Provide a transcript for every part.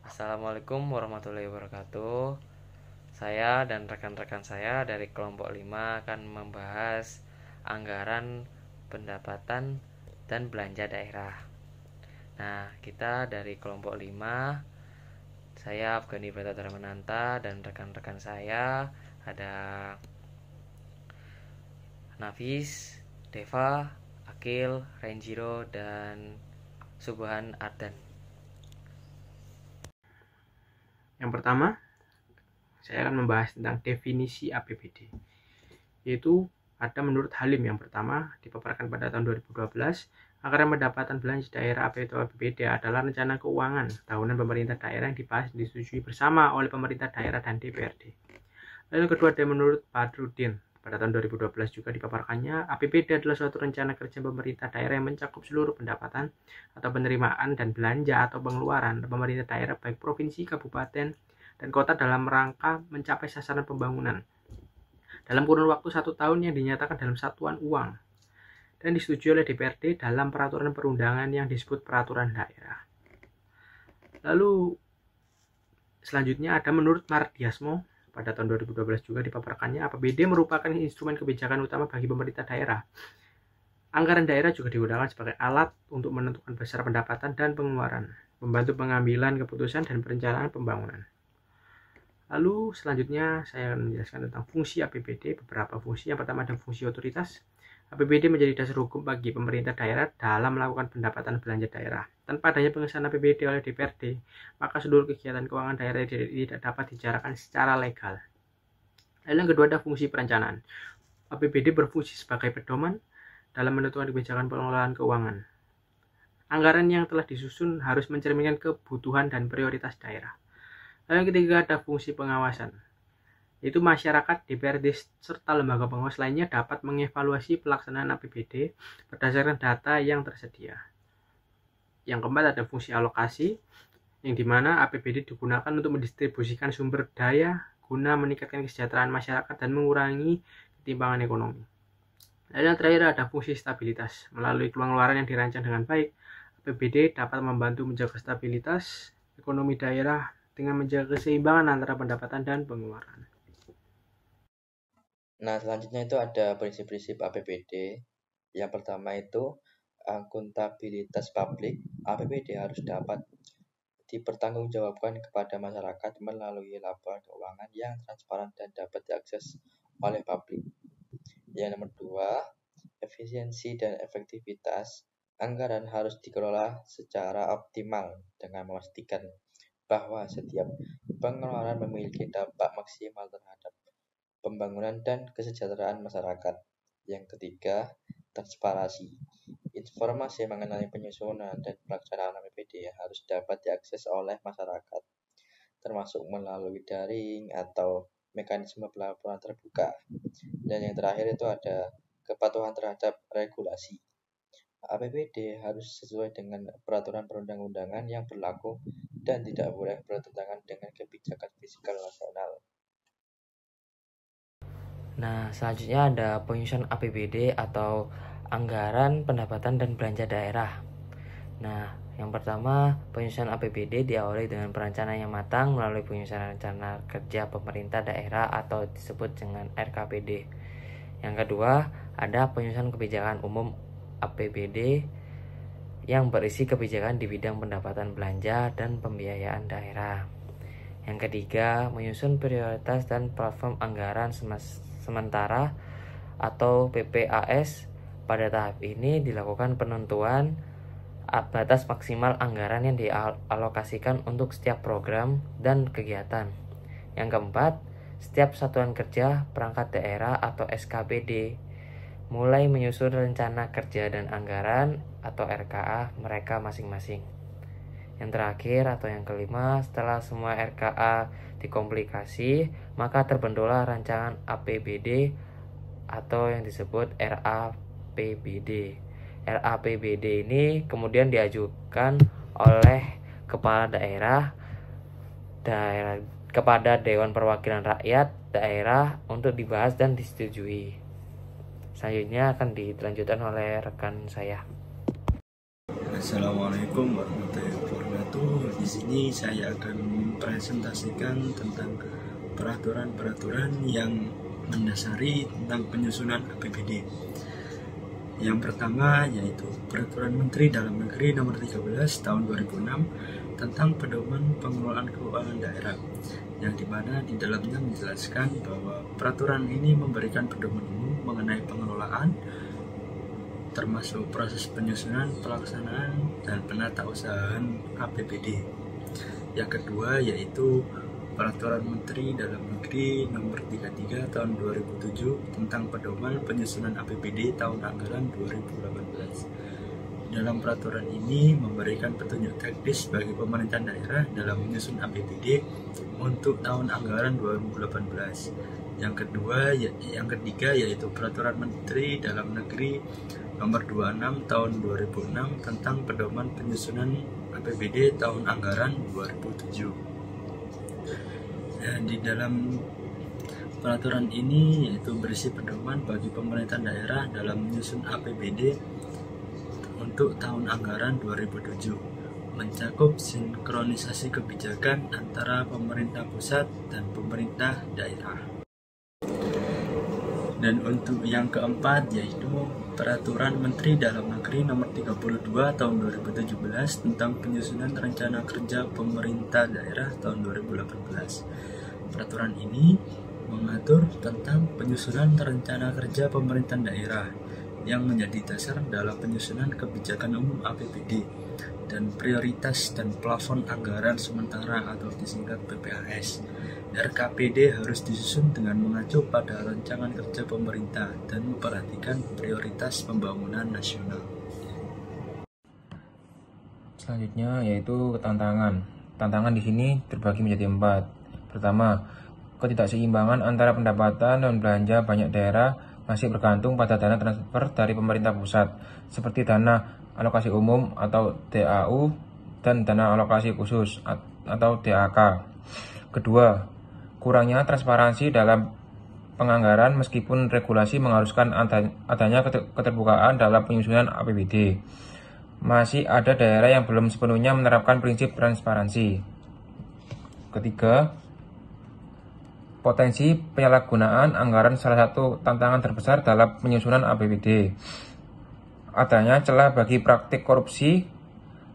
Assalamualaikum warahmatullahi wabarakatuh. Saya dan rekan-rekan saya dari kelompok 5 akan membahas anggaran pendapatan dan belanja daerah. Nah, kita dari kelompok 5, saya Afgani Bata Darmananta dan rekan-rekan saya ada Nafis, Deva, Akil, Renjiro, dan Subhan Ardan. Yang pertama, saya akan membahas tentang definisi APBD. Yaitu ada menurut Halim yang pertama dipaparkan pada tahun 2012, anggaran pendapatan belanja daerah atau APBD adalah rencana keuangan tahunan pemerintah daerah yang dibahas dan disetujui bersama oleh pemerintah daerah dan DPRD. Lalu yang kedua ada menurut Badrudin pada tahun 2012 juga dipaparkannya, APBD adalah suatu rencana kerja pemerintah daerah yang mencakup seluruh pendapatan atau penerimaan dan belanja atau pengeluaran pemerintah daerah baik provinsi, kabupaten, dan kota dalam rangka mencapai sasaran pembangunan dalam kurun waktu 1 tahun yang dinyatakan dalam satuan uang dan disetujui oleh DPRD dalam peraturan perundangan yang disebut peraturan daerah. Lalu selanjutnya ada menurut Mardiasmo pada tahun 2012 juga dipaparkannya, APBD merupakan instrumen kebijakan utama bagi pemerintah daerah. Anggaran daerah juga digunakan sebagai alat untuk menentukan besar pendapatan dan pengeluaran, membantu pengambilan keputusan dan perencanaan pembangunan. Lalu selanjutnya saya akan menjelaskan tentang fungsi APBD, beberapa fungsi. Yang pertama ada fungsi otoritas. APBD menjadi dasar hukum bagi pemerintah daerah dalam melakukan pendapatan belanja daerah. Tanpa adanya pengesahan APBD oleh DPRD, maka seluruh kegiatan keuangan daerah tidak dapat dijalankan secara legal. Lalu yang kedua ada fungsi perencanaan. APBD berfungsi sebagai pedoman dalam menentukan kebijakan pengelolaan keuangan. Anggaran yang telah disusun harus mencerminkan kebutuhan dan prioritas daerah. Lalu yang ketiga ada fungsi pengawasan, yaitu masyarakat, DPRD, serta lembaga pengawas lainnya dapat mengevaluasi pelaksanaan APBD berdasarkan data yang tersedia. Yang keempat ada fungsi alokasi, yang dimana APBD digunakan untuk mendistribusikan sumber daya guna meningkatkan kesejahteraan masyarakat dan mengurangi ketimpangan ekonomi. Lalu yang terakhir ada fungsi stabilitas. Melalui pengeluaran yang dirancang dengan baik, APBD dapat membantu menjaga stabilitas ekonomi daerah dengan menjaga keseimbangan antara pendapatan dan pengeluaran. Nah, selanjutnya itu ada prinsip-prinsip APBD. Yang pertama itu akuntabilitas publik. APBD harus dapat dipertanggungjawabkan kepada masyarakat melalui laporan keuangan yang transparan dan dapat diakses oleh publik. Yang nomor 2, efisiensi dan efektivitas. Anggaran harus dikelola secara optimal dengan memastikan bahwa setiap pengeluaran memiliki dampak maksimal terhadap pembangunan dan kesejahteraan masyarakat. Yang ketiga, transparansi. Informasi mengenai penyusunan dan pelaksanaan APBD harus dapat diakses oleh masyarakat, termasuk melalui daring atau mekanisme pelaporan terbuka. Dan yang terakhir itu ada kepatuhan terhadap regulasi. APBD harus sesuai dengan peraturan perundang-undangan yang berlaku dan tidak boleh bertentangan dengan kebijakan fiskal nasional. Nah, selanjutnya ada penyusunan APBD atau anggaran pendapatan dan belanja daerah. Nah, yang pertama, penyusunan APBD diawali dengan perencanaan yang matang melalui penyusunan rencana kerja pemerintah daerah atau disebut dengan RKPD. Yang kedua, ada penyusunan kebijakan umum APBD yang berisi kebijakan di bidang pendapatan belanja dan pembiayaan daerah. Yang ketiga, menyusun prioritas dan platform anggaran sementara atau PPAS. Pada tahap ini dilakukan penentuan batas maksimal anggaran yang dialokasikan untuk setiap program dan kegiatan. Yang keempat, setiap satuan kerja perangkat daerah atau SKPD mulai menyusun rencana kerja dan anggaran atau RKA mereka masing-masing. Yang terakhir atau yang kelima, setelah semua RKA dikomplikasi, maka terbentuklah rancangan APBD atau yang disebut RAPBD. RAPBD ini kemudian diajukan oleh kepala daerah kepada Dewan Perwakilan Rakyat daerah untuk dibahas dan disetujui. Selanjutnya akan dilanjutkan oleh rekan saya. Assalamualaikum warahmatullahi wabarakatuh. Di sini saya akan mempresentasikan tentang peraturan-peraturan yang mendasari tentang penyusunan APBD. Yang pertama yaitu Peraturan Menteri Dalam Negeri Nomor 13 Tahun 2006 tentang pedoman pengelolaan keuangan daerah, yang dimana di dalamnya menjelaskan bahwa peraturan ini memberikan pedoman umum mengenai pengelolaan, termasuk proses penyusunan, pelaksanaan, dan penatausahaan APBD. Yang kedua yaitu Peraturan Menteri Dalam Negeri Nomor 33 Tahun 2007 tentang pedoman penyusunan APBD tahun anggaran 2018. Dalam peraturan ini memberikan petunjuk teknis bagi pemerintah daerah dalam menyusun APBD untuk tahun anggaran 2018. Yang ketiga yaitu Peraturan Menteri Dalam Negeri Nomor 26 Tahun 2006 tentang pedoman penyusunan APBD tahun anggaran 2007. Di dalam peraturan ini yaitu berisi pedoman bagi pemerintah daerah dalam menyusun APBD untuk tahun anggaran 2007, mencakup sinkronisasi kebijakan antara pemerintah pusat dan pemerintah daerah. Dan untuk yang keempat yaitu Peraturan Menteri Dalam Negeri Nomor 32 Tahun 2017 tentang penyusunan rencana kerja pemerintah daerah tahun 2018. Peraturan ini mengatur tentang penyusunan rencana kerja pemerintah daerah yang menjadi dasar dalam penyusunan kebijakan umum APBD dan prioritas dan plafon anggaran sementara atau disingkat PPAS. RKPD harus disusun dengan mengacu pada rancangan kerja pemerintah dan memperhatikan prioritas pembangunan nasional. Selanjutnya yaitu tantangan. Tantangan di sini terbagi menjadi 4. Pertama, ketidakseimbangan antara pendapatan dan belanja banyak daerah masih bergantung pada dana transfer dari pemerintah pusat, seperti dana alokasi umum atau DAU dan dana alokasi khusus atau DAK. Kedua, kurangnya transparansi dalam penganggaran meskipun regulasi mengharuskan adanya keterbukaan dalam penyusunan APBD. Masih ada daerah yang belum sepenuhnya menerapkan prinsip transparansi. Ketiga, potensi penyalahgunaan anggaran salah satu tantangan terbesar dalam penyusunan APBD. Adanya celah bagi praktik korupsi.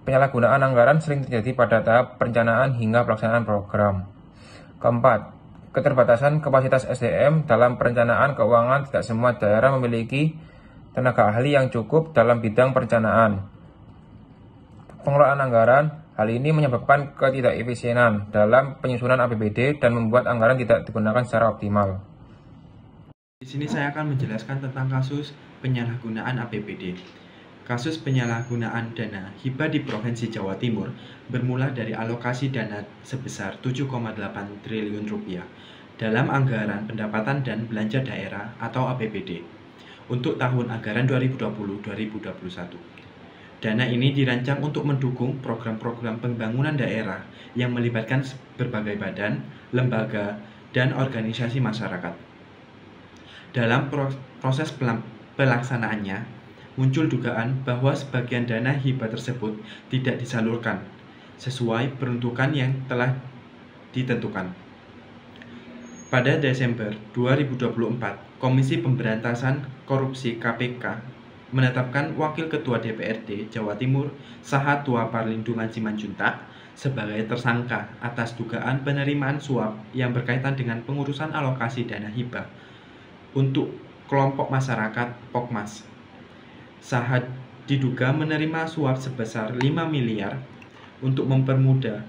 Penyalahgunaan anggaran sering terjadi pada tahap perencanaan hingga pelaksanaan program. Keempat, keterbatasan kapasitas SDM dalam perencanaan keuangan. Tidak semua daerah memiliki tenaga ahli yang cukup dalam bidang perencanaan pengelolaan anggaran. Hal ini menyebabkan ketidakefisienan dalam penyusunan APBD dan membuat anggaran tidak digunakan secara optimal. Di sini saya akan menjelaskan tentang kasus penyalahgunaan APBD. Kasus penyalahgunaan dana hibah di Provinsi Jawa Timur bermula dari alokasi dana sebesar 7,8 triliun rupiah dalam anggaran pendapatan dan belanja daerah atau APBD untuk tahun anggaran 2020-2021. Dana ini dirancang untuk mendukung program-program pembangunan daerah yang melibatkan berbagai badan, lembaga, dan organisasi masyarakat. Dalam proses pelaksanaannya, muncul dugaan bahwa sebagian dana hibah tersebut tidak disalurkan sesuai peruntukan yang telah ditentukan. Pada Desember 2024, Komisi Pemberantasan Korupsi KPK menetapkan Wakil Ketua DPRD Jawa Timur Sahatwa Parlindungan Simanjuntak sebagai tersangka atas dugaan penerimaan suap yang berkaitan dengan pengurusan alokasi dana hibah untuk kelompok masyarakat Pokmas. Sahat diduga menerima suap sebesar 5 miliar untuk mempermudah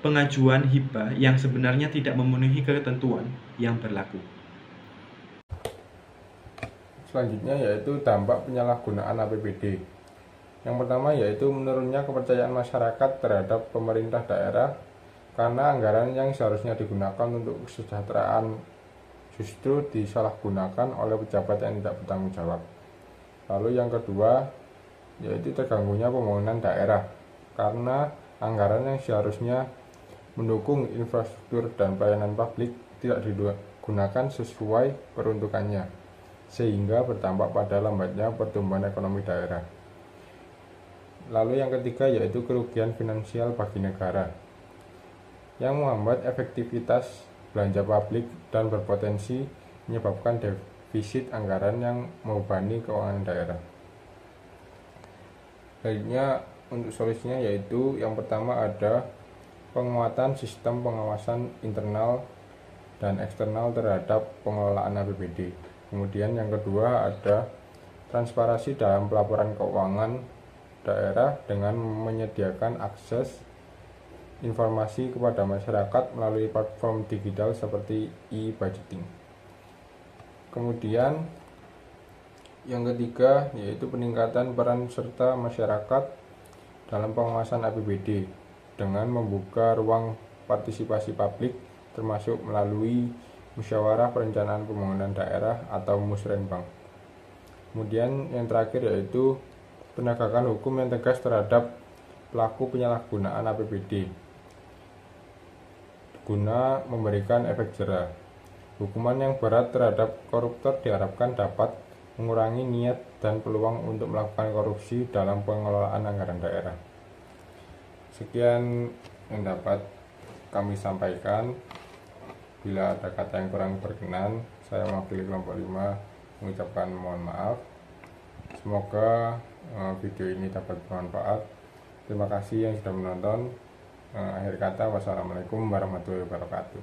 pengajuan hibah yang sebenarnya tidak memenuhi ketentuan yang berlaku. Selanjutnya yaitu dampak penyalahgunaan APBD. Yang pertama yaitu menurunnya kepercayaan masyarakat terhadap pemerintah daerah karena anggaran yang seharusnya digunakan untuk kesejahteraan justru disalahgunakan oleh pejabat yang tidak bertanggung jawab. Lalu yang kedua yaitu terganggunya pembangunan daerah karena anggaran yang seharusnya mendukung infrastruktur dan pelayanan publik tidak digunakan sesuai peruntukannya, sehingga berdampak pada lambatnya pertumbuhan ekonomi daerah. Lalu yang ketiga yaitu kerugian finansial bagi negara yang menghambat efektivitas belanja publik dan berpotensi menyebabkan defisit anggaran yang membebani keuangan daerah. Selanjutnya untuk solusinya yaitu yang pertama ada penguatan sistem pengawasan internal dan eksternal terhadap pengelolaan APBD. Kemudian yang kedua ada transparansi dalam pelaporan keuangan daerah dengan menyediakan akses informasi kepada masyarakat melalui platform digital seperti e-budgeting. Kemudian yang ketiga yaitu peningkatan peran serta masyarakat dalam pengawasan APBD dengan membuka ruang partisipasi publik termasuk melalui musyawarah perencanaan pembangunan daerah atau musrenbang. Kemudian yang terakhir yaitu penegakan hukum yang tegas terhadap pelaku penyalahgunaan APBD guna memberikan efek jera. Hukuman yang berat terhadap koruptor diharapkan dapat mengurangi niat dan peluang untuk melakukan korupsi dalam pengelolaan anggaran daerah. Sekian yang dapat kami sampaikan. Bila ada kata yang kurang berkenan, saya mewakili kelompok 5 mengucapkan mohon maaf. Semoga video ini dapat bermanfaat. Terima kasih yang sudah menonton. Akhir kata, wassalamualaikum warahmatullahi wabarakatuh.